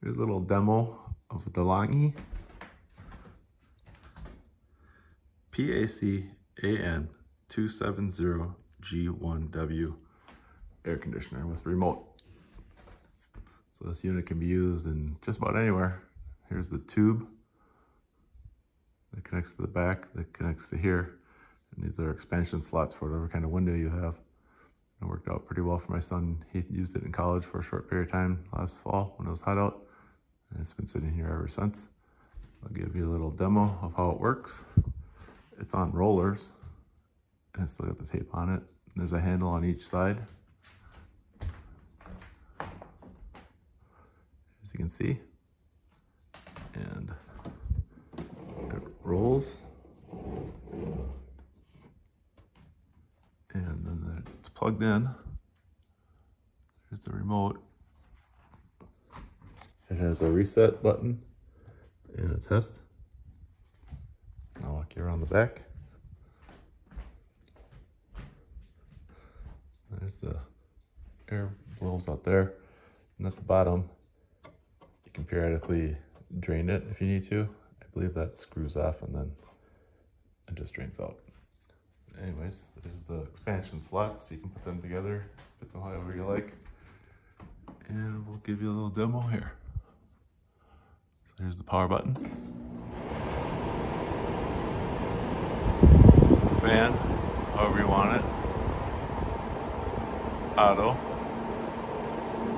Here's a little demo of DeLonghi PAC AN270G1W air conditioner with remote. So this unit can be used in just about anywhere. Here's the tube that connects to the back, that connects to here. And these are expansion slots for whatever kind of window you have. It worked out pretty well for my son. He used it in college for a short period of time last fall when it was hot out. And it's been sitting here ever since. I'll give you a little demo of how it works. It's on rollers, and it's still got the tape on it. And there's a handle on each side. As you can see. And it rolls. And then it's plugged in. Here's the remote. It has a reset button and a test. I'll walk you around the back. There's the air blows out there. And at the bottom, you can periodically drain it if you need to. I believe that screws off and then it just drains out. Anyways, there's the expansion slots. You can put them together, fit them however you like. And we'll give you a little demo here. So here's the power button. Fan, however you want it. Auto.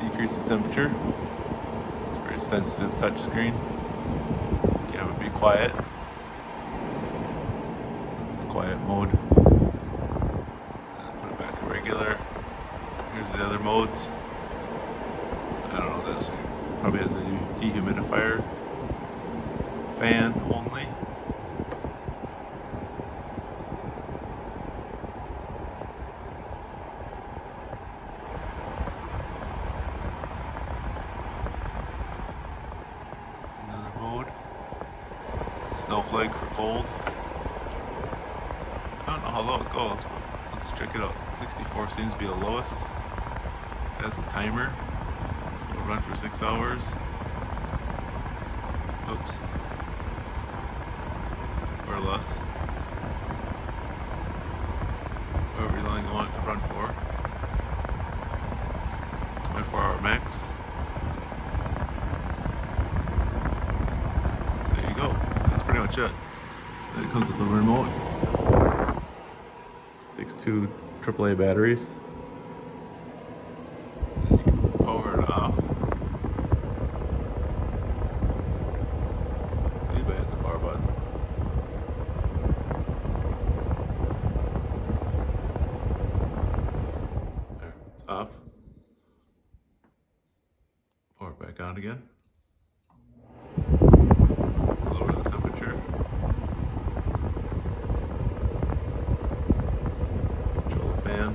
Decrease the temperature. It's a very sensitive touch screen. You have it be quiet. It's the quiet mode. Put it back to regular. Here's the other modes. I don't know what this probably has a dehumidifier. Fan only. Another mode. Snowflake for cold. I don't know how low it goes, but let's check it out. 64 seems to be the lowest. It has a timer. So it'll run for 6 hours. Oops. Or less. However long you want it to run for. 24-hour max. There you go. That's pretty much it. Then it comes with a remote. Takes 2 AAA batteries. And you can power it off. I believe I hit the power button. There, it's off. Power it back on again. Lower the temperature. Control the fan.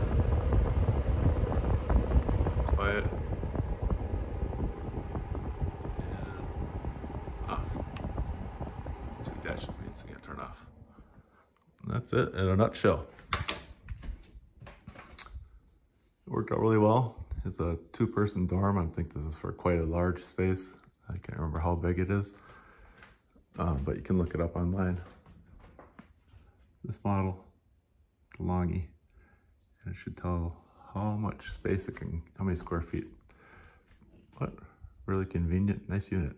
Quiet. And off. 2 dashes means you can't turn off. And that's it in a nutshell. It worked out really well. It's a 2-person dorm. I think this is for quite a large space. I can't remember how big it is, but you can look it up online. This model, DeLonghi, and it should tell how much space it can, how many square feet. But really convenient, nice unit.